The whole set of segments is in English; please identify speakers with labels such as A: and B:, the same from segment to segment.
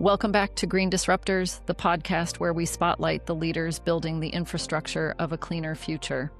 A: Welcome back to Green Disruptors, the podcast where we spotlight the leaders building the infrastructure of a cleaner future.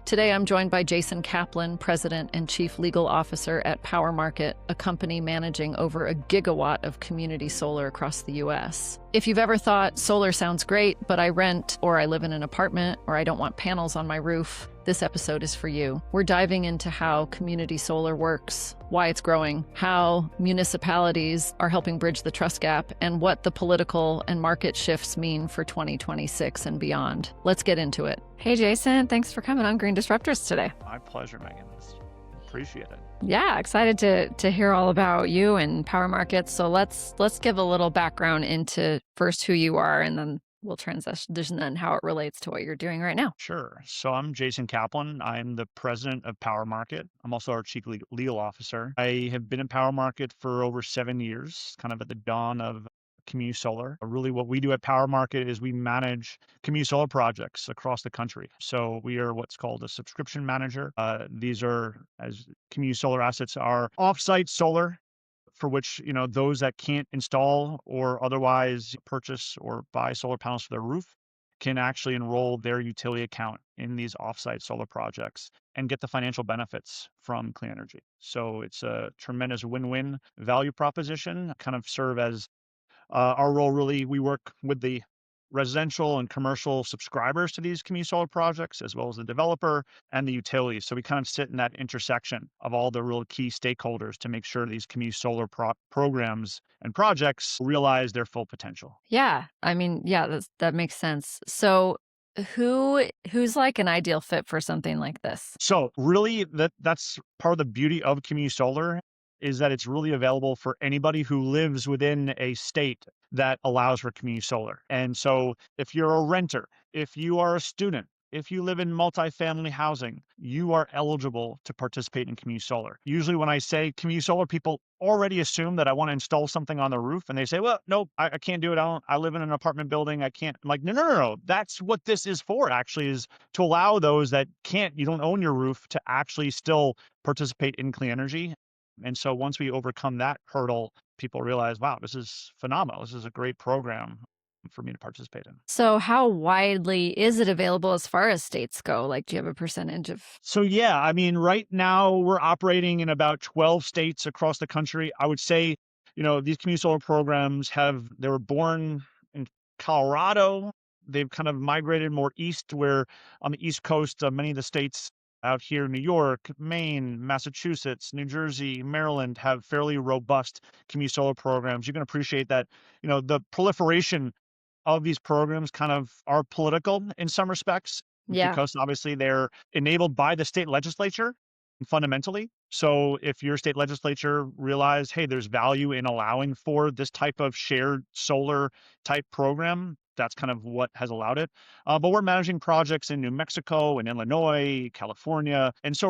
A: Today, I'm joined by Jason Kaplan, President and Chief Legal Officer at PowerMarket, a company managing over a gigawatt of community solar across the U.S. If you've ever thought solar sounds great, but I rent or I live in an apartment or I don't want panels on my roof, this episode is for you. We're diving into how community solar works, why it's growing, how municipalities are helping bridge the trust gap, and what the political and market shifts mean for 2026 and beyond. Let's get into it. Hey, Jason, thanks for coming on Green Disruptors today.
B: My pleasure, Megan. Appreciate it.
A: Yeah, excited to hear all about you and PowerMarket. So let's give a little background into first who you are, and then we'll transition then how it relates to what you're doing right now.
B: Sure. So I'm Jason Kaplan. I'm the president of PowerMarket. I'm also our chief legal officer. I have been in PowerMarket for over 7 years, kind of at the dawn of community solar. Really what we do at PowerMarket is we manage community solar projects across the country. So we are what's called a subscription manager. These are, as community solar assets are off-site solar, for which, those that can't install or otherwise purchase or buy solar panels for their roof can actually enroll their utility account in these offsite solar projects and get the financial benefits from clean energy. So it's a tremendous win-win value proposition, kind of serve as our role. Really, we work with the residential and commercial subscribers to these community solar projects, as well as the developer and the utilities. So we kind of sit in that intersection of all the real key stakeholders to make sure these community solar programs and projects realize their full potential.
A: Yeah, that makes sense. So who's like an ideal fit for something like this?
B: So really, that's part of the beauty of community solar, is that it's really available for anybody who lives within a state that allows for community solar. And so if you're a renter, if you are a student, if you live in multifamily housing, you are eligible to participate in community solar. Usually when I say community solar, people already assume that I want to install something on the roof, and they say, well, no, I can't do it. I live in an apartment building. I can't. I'm like, no. That's what this is for, actually, is to allow those that you don't own your roof, to actually still participate in clean energy. And so once we overcome that hurdle, people realize, wow, this is phenomenal. This is a great program for me to participate in.
A: So how widely is it available as far as states go? Like, do you have a percentage of?
B: So yeah, right now we're operating in about 12 states across the country. I would say, these community solar programs they were born in Colorado. They've kind of migrated more east, where on the East Coast, many of the states out here, New York, Maine, Massachusetts, New Jersey, Maryland, have fairly robust community solar programs. You can appreciate that, the proliferation of these programs kind of are political in some respects, because obviously they're enabled by the state legislature fundamentally. So if your state legislature realize, hey, there's value in allowing for this type of shared solar type program, that's kind of what has allowed it. But we're managing projects in New Mexico and Illinois, California. And so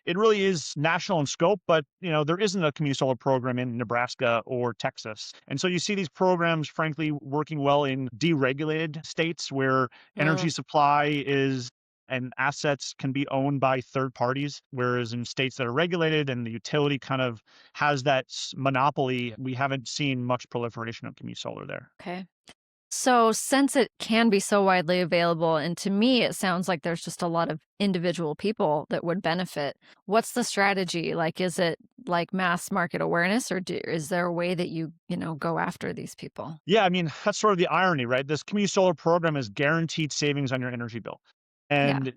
B: it really is national in scope, but there isn't a community solar program in Nebraska or Texas. And so you see these programs, frankly, working well in deregulated states where energy supply and assets can be owned by third parties, whereas in states that are regulated and the utility kind of has that monopoly, we haven't seen much proliferation of community solar there.
A: Okay. So since it can be so widely available, and to me, it sounds like there's just a lot of individual people that would benefit, what's the strategy? Like, is it like mass market awareness, or is there a way that you go after these people?
B: Yeah, that's sort of the irony, right? This community solar program is guaranteed savings on your energy bill. And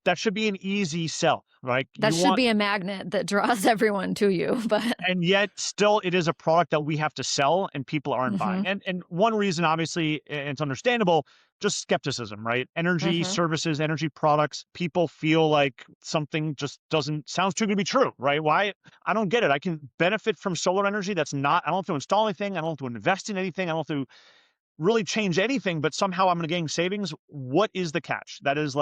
B: that should be an easy sell, right?
A: That should be a magnet that draws everyone to you.
B: And yet still it is a product that we have to sell and people aren't buying. And one reason, obviously, and it's understandable, just skepticism, right? Energy services, energy products, people feel like something just sounds too good to be true, right? Why? I don't get it. I can benefit from solar energy. I don't have to install anything. I don't have to invest in anything. I don't have to really change anything, but somehow I'm going to gain savings. What is the catch? That is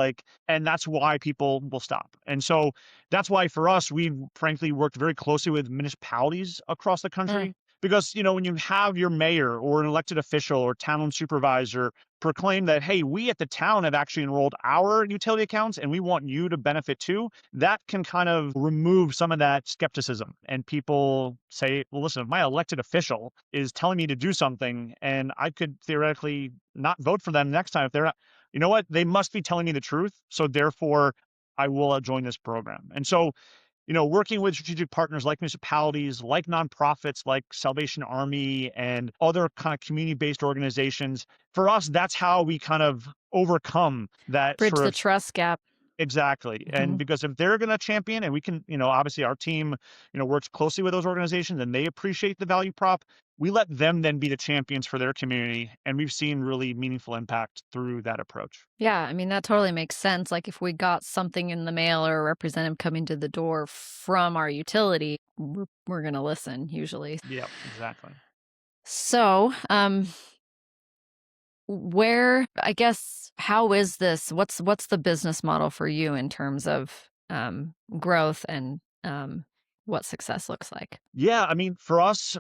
B: and that's why people will stop. And so that's why for us, we've frankly worked very closely with municipalities across the country Because, when you have your mayor or an elected official or town supervisor proclaim that, hey, we at the town have actually enrolled our utility accounts and we want you to benefit too, that can kind of remove some of that skepticism. And people say, well, listen, if my elected official is telling me to do something and I could theoretically not vote for them next time if they're not, you know what? They must be telling me the truth. So therefore, I will join this program. And so, working with strategic partners like municipalities, like nonprofits, like Salvation Army, and other kind of community-based organizations, for us, that's how we kind of overcome that
A: Bridge
B: sort
A: the
B: of
A: trust gap.
B: exactly. And
A: Mhm.
B: because if they're going to champion, and we can, obviously our team, works closely with those organizations, and they appreciate the value prop. We let them then be the champions for their community, and we've seen really meaningful impact through that approach.
A: Yeah, I mean, that totally makes sense. Like if we got something in the mail or a representative coming to the door from our utility, we're going to listen usually.
B: Yeah, exactly.
A: So, where I guess how is this? What's the business model for you in terms of growth and what success looks like?
B: Yeah, I mean, for us,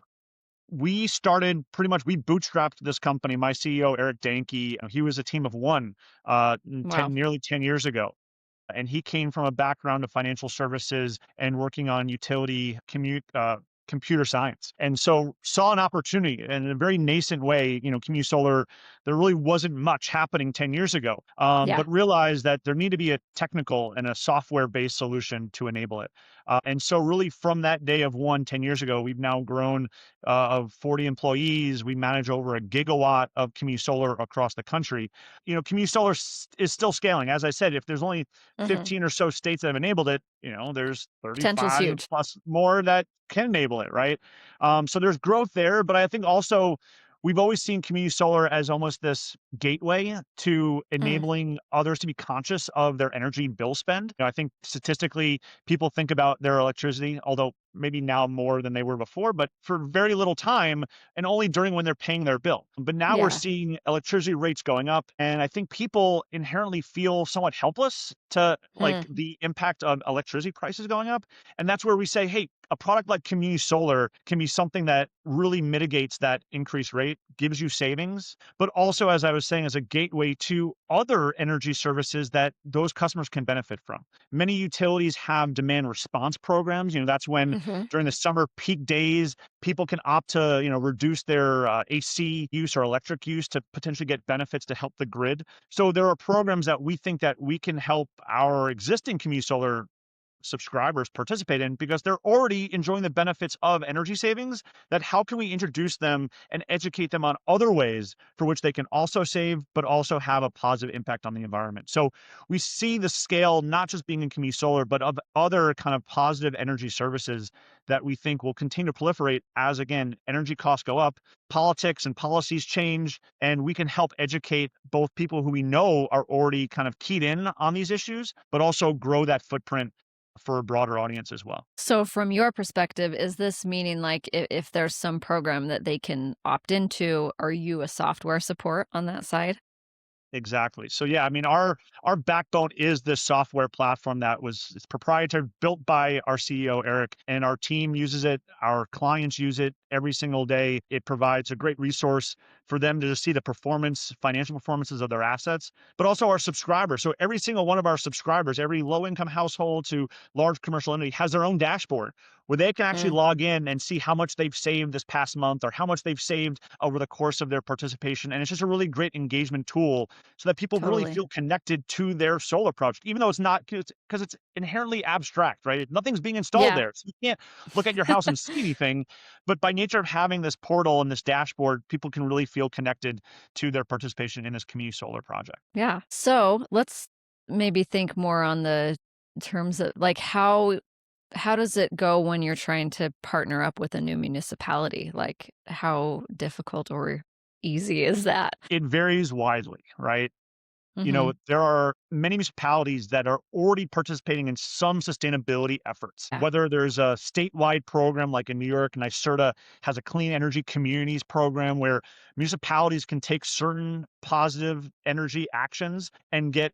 B: we started pretty much we bootstrapped this company. My CEO, Eric Danke, he was a team of one,
A: Wow.
B: nearly 10 years ago. And he came from a background of financial services and working on utility computer science. And so saw an opportunity in a very nascent way, community solar, there really wasn't much happening 10 years ago,
A: Yeah.
B: but realized that there needed to be a technical and a software-based solution to enable it. And so really from that day of 10 years ago, we've now grown of 40 employees. We manage over a gigawatt of community solar across the country. Community solar is still scaling. As I said, if there's only
A: Hmm.
B: 15 or so states that have enabled it, there's
A: Potential's
B: 35
A: huge.
B: plus more that can enable it, right? So there's growth there, but I think also we've always seen community solar as almost this gateway to
A: Mm,
B: enabling others to be conscious of their energy bill spend. I think statistically, people think about their electricity, although maybe now more than they were before, but for very little time and only during when they're paying their bill. But now we're
A: yeah.
B: seeing electricity rates going up. And I think people inherently feel somewhat helpless to like
A: Mm,
B: the impact of electricity prices going up. And that's where we say, hey, a product like community solar can be something that really mitigates that increased rate, gives you savings, but also, as I was saying, as a gateway to other energy services that those customers can benefit from. Many utilities have demand response programs. That's when
A: hmm.
B: during the summer peak days, people can opt to, reduce their AC use or electric use to potentially get benefits to help the grid. So there are programs that we think that we can help our existing community solar subscribers participate in because they're already enjoying the benefits of energy savings. That how can we introduce them and educate them on other ways for which they can also save but also have a positive impact on the environment. So we see the scale not just being in community solar but of other kind of positive energy services that we think will continue to proliferate as, again, energy costs go up, politics and policies change, and we can help educate both people who we know are already kind of keyed in on these issues but also grow that footprint for a broader audience as well.
A: So, from your perspective, is this meaning like if there's some program that they can opt into, are you a software support on that side?
B: Exactly. So yeah, I mean, our backbone is this software platform that was it's proprietary, built by our CEO Eric, and our team uses it. Our clients use it every single day. It provides a great resource for them to just see the performance, financial performances of their assets, but also our subscribers. So every single one of our subscribers, every low income household to large commercial entity, has their own dashboard where they can actually
A: Mm,
B: log in and see how much they've saved this past month or how much they've saved over the course of their participation. And it's just a really great engagement tool so that people really
A: totally.
B: feel connected to their solar project, even though it's not because it's inherently abstract, right? Nothing's being installed
A: Yeah.
B: there. So you can't look at your house and see anything. But by nature of having this portal and this dashboard, people can really feel connected to their participation in this community solar project.
A: Yeah. So let's maybe think more on the terms of like how does it go when you're trying to partner up with a new municipality? Like how difficult or easy is that?
B: It varies widely, right?
A: Hmm.
B: There are many municipalities that are already participating in some sustainability efforts,
A: Yeah.
B: whether there's a statewide program like in New York, NYSERDA has a clean energy communities program where municipalities can take certain positive energy actions and get,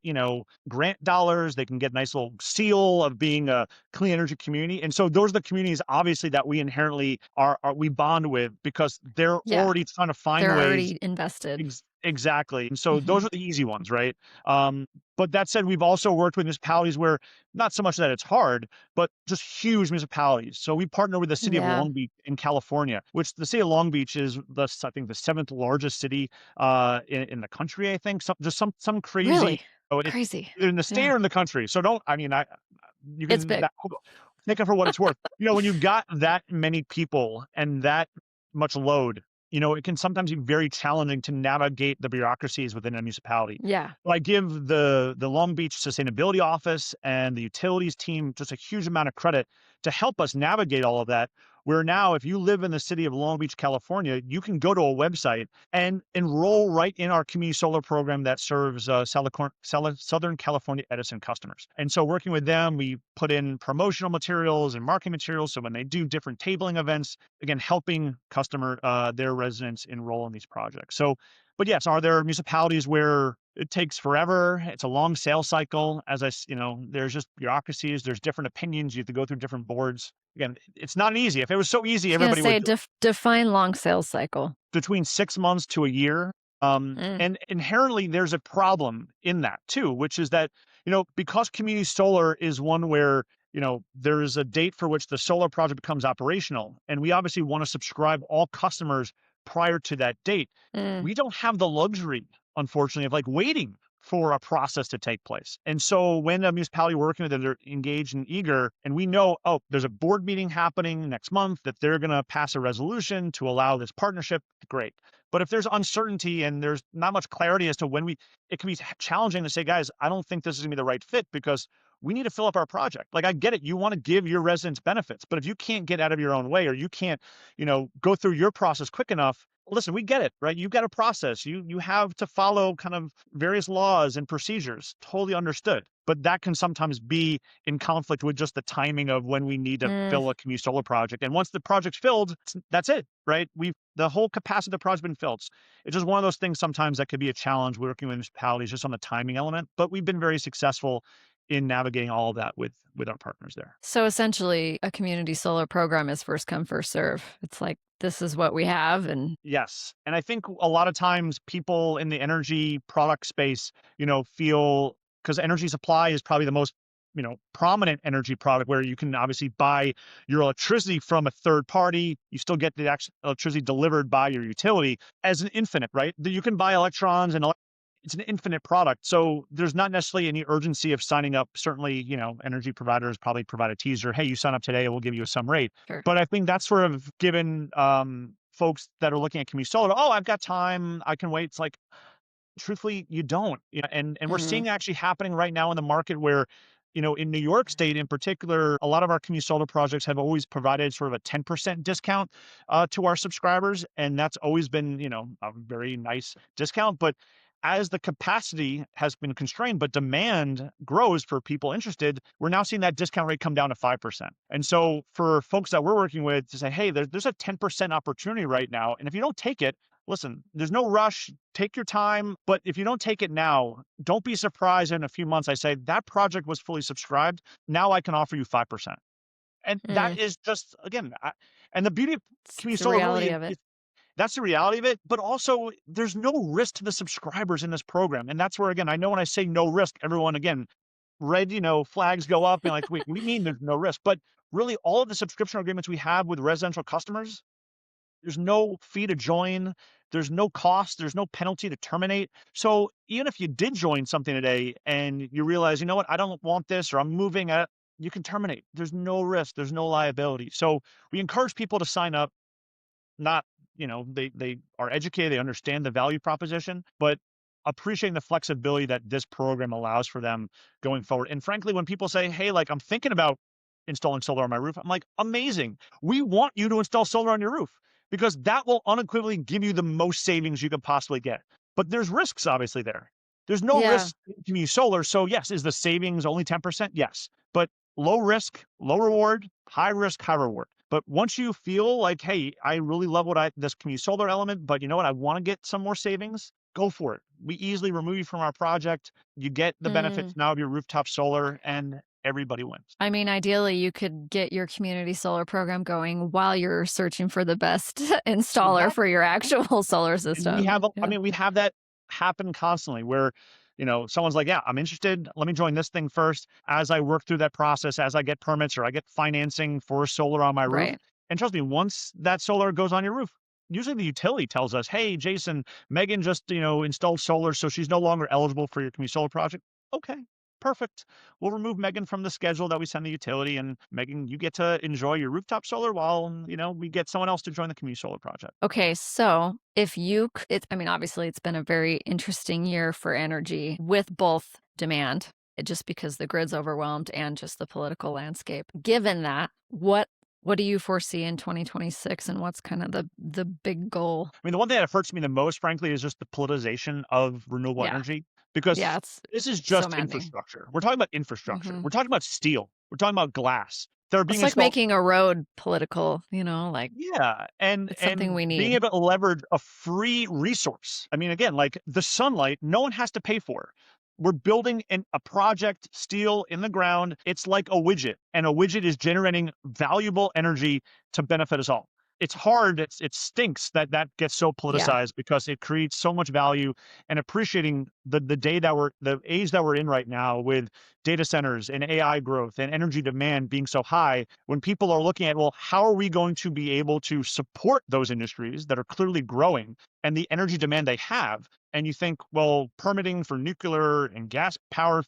B: grant dollars. They can get a nice little seal of being a clean energy community. And so those are the communities obviously that we inherently we bond with because they're
A: Yeah.
B: already trying to find
A: They're
B: ways.
A: already invested.
B: Exactly. And so
A: Hmm.
B: those are the easy ones, right? Um, but that said, we've also worked with municipalities where not so much that it's hard, but just huge municipalities. So we partner with the city of
A: Yeah.
B: Long Beach in California, which the city of Long Beach is I think the seventh largest city in the country. I think some crazy.
A: Really
B: Oh, it's
A: crazy.
B: either in the state
A: Yeah.
B: or in the country. So don't. I mean, I you
A: It's
B: can
A: big.
B: take it for what it's worth. When you've got that many people and that much load, it can sometimes be very challenging to navigate the bureaucracies within a municipality.
A: Yeah.
B: But I give the Long Beach Sustainability Office and the utilities team just a huge amount of credit to help us navigate all of that. Where now, if you live in the city of Long Beach, California, you can go to a website and enroll right in our community solar program that serves Southern California Edison customers. And so working with them, we put in promotional materials and marketing materials. So when they do different tabling events, again, helping their residents enroll in these projects. So, but yes, are there municipalities where it takes forever? It's a long sales cycle. There's just bureaucracies. There's different opinions. You have to go through different boards. Again, it's not easy. If it was so
A: I
B: easy,
A: was gonna
B: everybody would
A: say define long sales cycle.
B: between 6 months to a year.
A: Mm.
B: And inherently, there's a problem in that too, which is that, because community solar is one where, there is a date for which the solar project becomes operational. And we obviously want to subscribe all customers prior to that date.
A: Mm.
B: We don't have the luxury, unfortunately, of like waiting for a process to take place. And so when a municipality we're working with, they're engaged and eager, and we know, oh, there's a board meeting happening next month that they're going to pass a resolution to allow this partnership, great. But if there's uncertainty and there's not much clarity as to it can be challenging to say, guys, I don't think this is gonna be the right fit because we need to fill up our project. Like I get it, you want to give your residents benefits, but if you can't get out of your own way or you can't, go through your process quick enough, listen, we get it, right? You've got a process. You have to follow kind of various laws and procedures. Totally understood. But that can sometimes be in conflict with just the timing of when we need to
A: Mm.
B: fill a community solar project. And once the project's filled, that's it, right? The whole capacity of the project's been filled. It's just one of those things sometimes that could be a challenge working with municipalities just on the timing element. But we've been very successful in navigating all of that with our partners there.
A: So essentially, a community solar program is first come, first serve. It's like, this is what we have. And
B: Yes. And I think a lot of times people in the energy product space, feel because energy supply is probably the most, prominent energy product where you can obviously buy your electricity from a third party. You still get the actual electricity delivered by your utility as an infinite, right? That you can buy electrons and it's an infinite product. So there's not necessarily any urgency of signing up. Certainly, energy providers probably provide a teaser. Hey, you sign up today, we'll give you some rate.
A: sure.
B: But I think that's sort of given folks that are looking at community solar, oh, I've got time, I can wait. It's like, truthfully, you don't. And we're
A: Mm.
B: seeing actually happening right now in the market where, in New York State in particular, a lot of our community solar projects have always provided sort of a 10% discount to our subscribers. And that's always been, a very nice discount. But as the capacity has been constrained, but demand grows for people interested, we're now seeing that discount rate come down to 5%. And so for folks that we're working with to say, hey, there's a 10% opportunity right now. And if you don't take it, listen, there's no rush. Take your time. But if you don't take it now, don't be surprised in a few months. I say that project was fully subscribed. Now I can offer you 5%. And that
A: Mm.
B: is just, again, and the beauty of
A: It's
B: community
A: the
B: solar really
A: reality of it.
B: is that's the reality of it. But also, there's no risk to the subscribers in this program. And that's where, again, I know when I say no risk, everyone, again, red, flags go up and like, wait, what do you mean there's no risk? But really, all of the subscription agreements we have with residential customers, there's no fee to join. There's no cost. There's no penalty to terminate. So even if you did join something today and you realize, you know what, I don't want this or I'm moving, you can terminate. There's no risk. There's no liability. So we encourage people to sign up. Not, they are educated. They understand the value proposition, but appreciating the flexibility that this program allows for them going forward. And frankly, when people say, hey, like I'm thinking about installing solar on my roof, I'm like, amazing. We want you to install solar on your roof because that will unequivocally give you the most savings you could possibly get. But there's risks obviously there. There's no
A: Yeah.
B: risk in community solar. So yes, is the savings only 10%? Yes. But low risk, low reward, high risk, high reward. But once you feel like, hey, I really love this community solar element, but you know what? I want to get some more savings. Go for it. We easily remove you from our project. You get the benefits
A: Mm.
B: now of your rooftop solar, and everybody wins.
A: I mean, ideally, you could get your community solar program going while you're searching for the best installer for
B: Exactly.
A: your actual solar
B: And we
A: system.
B: have, I
A: Yeah.
B: mean, we have that happen constantly where, someone's like, yeah, I'm interested. Let me join this thing first. As I work through that process, as I get permits or I get financing for solar on my roof.
A: Right.
B: And trust me, once that solar goes on your roof, usually the utility tells us, hey, Jason, Megan just, installed solar, so she's no longer eligible for your community solar project. Okay. Perfect. We'll remove Megan from the schedule that we send the utility, and Megan, you get to enjoy your rooftop solar while, we get someone else to join the community solar project.
A: Okay, so if you it's I mean, obviously, it's been a very interesting year for energy with both demand, just because the grid's overwhelmed and just the political landscape. Given that, what do you foresee in 2026, and what's kind of the big goal?
B: I mean, the one thing that hurts me the most, frankly, is just the politicization of renewable
A: Yeah.
B: energy
A: Yeah,
B: because
A: it's
B: this is
A: so
B: just
A: maddening.
B: infrastructure. We're talking about infrastructure.
A: Mhm.
B: We're talking about steel. We're talking about glass. They're being
A: It's like
B: installed.
A: making a road political, like,
B: Yeah, and
A: it's something
B: and
A: we
B: being
A: need.
B: able to leverage a free resource. I mean, again, like the sunlight, no one has to pay for. We're building a project, steel in the ground. It's like a widget, and a widget is generating valuable energy to benefit us all. It's hard. It stinks that that gets so
A: Yeah.
B: politicized because it creates so much value. And appreciating the age that we're in right now with data centers and AI growth and energy demand being so high, when people are looking at, well, how are we going to be able to support those industries that are clearly growing and the energy demand they have? And you think, well, permitting for nuclear and gas power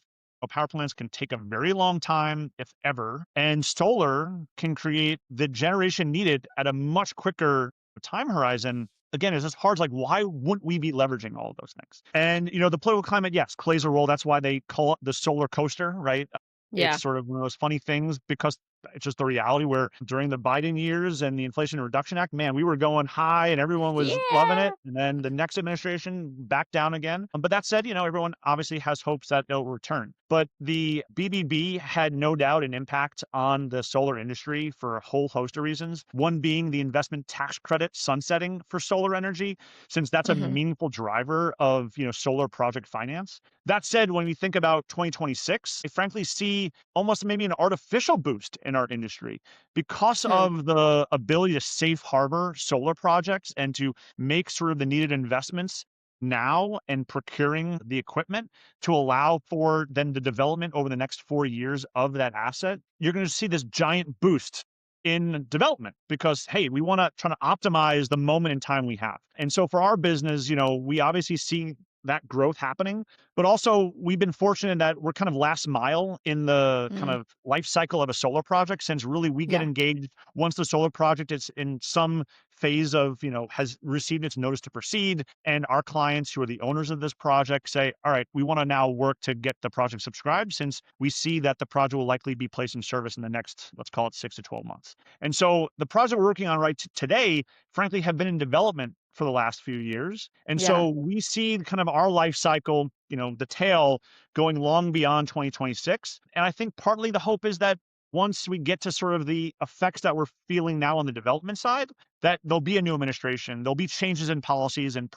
B: plants can take a very long time, if ever, and solar can create the generation needed at a much quicker time horizon. Again, it's just hard. Like, why wouldn't we be leveraging all of those things? And the political climate, yes, plays a role. That's why they call it the solar coaster, right? It's
A: Yeah.
B: sort of one of those funny things because it's just the reality where during the Biden years and the Inflation Reduction Act, man, we were going high and everyone was loving it.
A: Yeah.
B: And then the next administration back down again. But that said, everyone obviously has hopes that it'll return. But the BBB had no doubt an impact on the solar industry for a whole host of reasons. One being the investment tax credit sunsetting for solar energy, since that's a
A: Mhm.
B: meaningful driver of, solar project finance. That said, when we think about 2026, I frankly see almost maybe an artificial boost in our industry because
A: Hmm.
B: of the ability to safe harbor solar projects and to make sort of the needed investments now and procuring the equipment to allow for then the development over the next 4 years of that asset. You're going to see this giant boost in development because hey, we want to try to optimize the moment in time we have. And so for our business, we obviously see that growth happening, but also we've been fortunate that we're kind of last mile in the kind
A: Mm.
B: of life cycle of a solar project, since really we get
A: Yeah.
B: engaged once the solar project is in some phase of, has received its notice to proceed. And our clients who are the owners of this project say, all right, we want to now work to get the project subscribed since we see that the project will likely be placed in service in the next, let's call it 6 to 12 months. And so the project we're working on right today, frankly, have been in development for the last few years. And
A: Yeah.
B: so we see kind of our life cycle, the tail going long beyond 2026. And I think partly the hope is that once we get to sort of the effects that we're feeling now on the development side, that there'll be a new administration, there'll be changes in policies and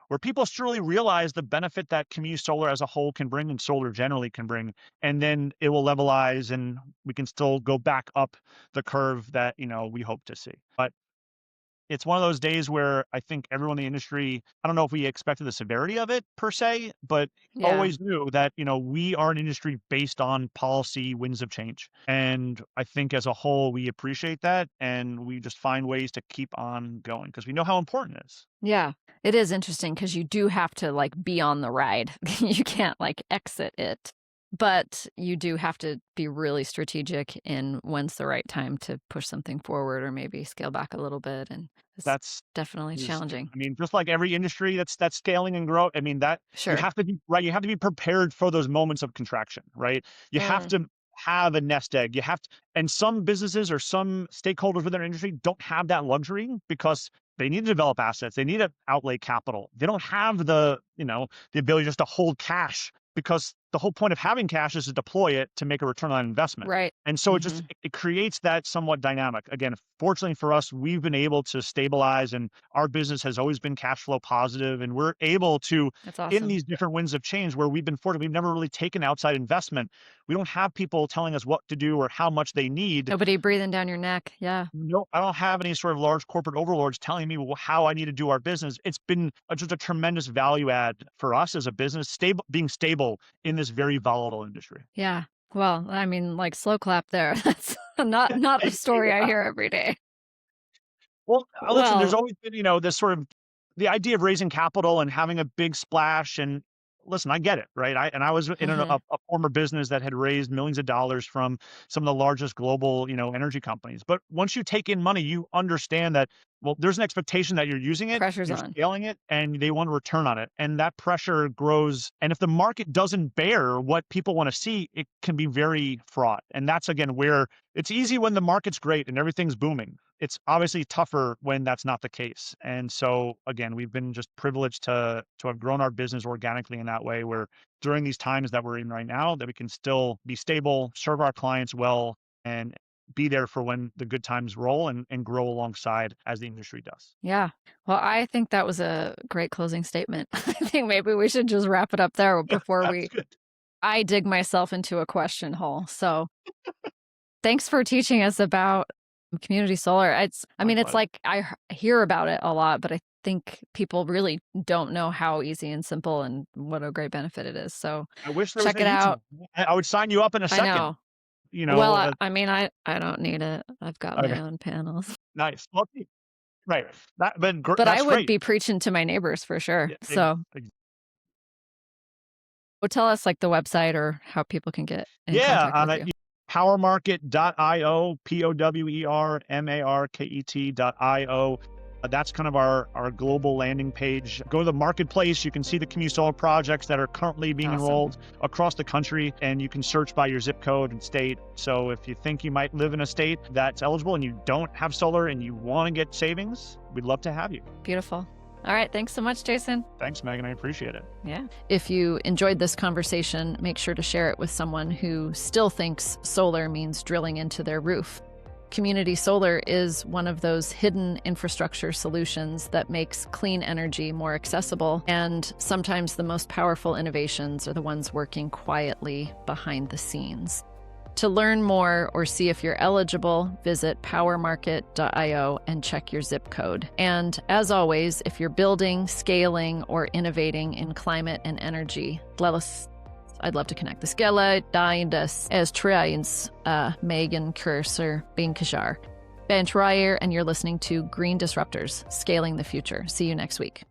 B: where people truly realize the benefit that community solar as a whole can bring and solar generally can bring, and then it will levelize and we can still go back up the curve that we hope to see. But it's one of those days where I think everyone in the industry, I don't know if we expected the severity of it per se, but
A: Yeah.
B: always knew that, we are an industry based on policy winds of change. And I think as a whole, we appreciate that. And we just find ways to keep on going because we know how important it is.
A: Yeah. It is interesting because you do have to, like, be on the ride. You can't, like, exit it. But you do have to be really strategic in when's the right time to push something forward or maybe scale back a little bit, and it's
B: That's
A: definitely challenging.
B: I mean, just like every industry that's scaling and grow, I mean, that you
A: Sure.
B: have to be right. You have to be prepared for those moments of contraction, right? You have
A: Mm.
B: to have a nest egg. You have to, and some businesses or some stakeholders within our industry don't have that luxury because They need to develop assets. They need to outlay capital. They don't have the, the ability just to hold cash, because the whole point of having cash is to deploy it to make a return on investment.
A: Right.
B: And so it creates that somewhat dynamic. Again, fortunately for us, we've been able to stabilize, and our business has always been cash flow positive, and we're able to,
A: That's
B: in
A: awesome.
B: these different winds of change where we've been fortunate, we've never really taken outside investment. We don't have people telling us what to do or how much they need.
A: Nobody breathing down your neck. Yeah.
B: No, I don't have any sort of large corporate overlords telling me how I need to do our business. It's been just a tremendous value add for us as a business, being stable in this very volatile industry.
A: Yeah. Well, I mean, like, slow clap there. That's not a story I
B: Yeah.
A: hear every day.
B: Well, listen, there's
A: Well,
B: always been, this sort of the idea of raising capital and having a big splash. And listen, I get it, right? I was in a former business that had raised millions of dollars from some of the largest global, energy companies. But once you take in money, you understand that, well, there's an expectation that you're using it,
A: pressure's
B: you're
A: on.
B: scaling it, and they want a return on it. And that pressure grows. And if the market doesn't bear what people want to see, it can be very fraught. And that's, again, where it's easy when the market's great and everything's booming. It's obviously tougher when that's not the case. And so, again, we've been just privileged to have grown our business organically in that way, where during these times that we're in right now, that we can still be stable, serve our clients well, and be there for when the good times roll, and grow alongside as the industry does.
A: Yeah. Well, I think that was a great closing statement. I think maybe we should just wrap it up there before
B: That's good.
A: I dig myself into a question hole. So thanks for teaching us about community solar. I mean, it's like I hear about it a lot, but I think people really don't know how easy and simple and what a great benefit it is. So
B: I wish there was
A: check
B: a
A: it out.
B: YouTube. I would sign you up in a
A: I
B: second.
A: know. Well, I mean, I don't need it. I've got my
B: Okay,
A: own panels.
B: nice. Well, right.
A: But I
B: That's
A: would
B: great.
A: be preaching to my neighbors for sure.
B: Yeah,
A: So well, tell us like the website or how people can get in contact with you.
B: PowerMarket.io, PowerMarket.io. That's kind of our global landing page. Go to the marketplace. You can see the community solar projects that are currently being enrolled across the country, and you can search by your zip code and state. So if you think you might live in a state that's eligible and you don't have solar and you want to get savings, we'd love to have you.
A: Beautiful. All right. Thanks so much, Jason.
B: Thanks, Megan. I appreciate it.
A: Yeah. If you enjoyed this conversation, make sure to share it with someone who still thinks solar means drilling into their roof. Community solar is one of those hidden infrastructure solutions that makes clean energy more accessible, and sometimes the most powerful innovations are the ones working quietly behind the scenes. To learn more or see if you're eligible, visit PowerMarket.io and check your zip code. And as always, if you're building, scaling, or innovating in climate and energy, I'd love to connect. The skella dyndas as trians Megan Cursor being Kjar. Ben Trier, and you're listening to Green Disruptors, Scaling the Future. See you next week.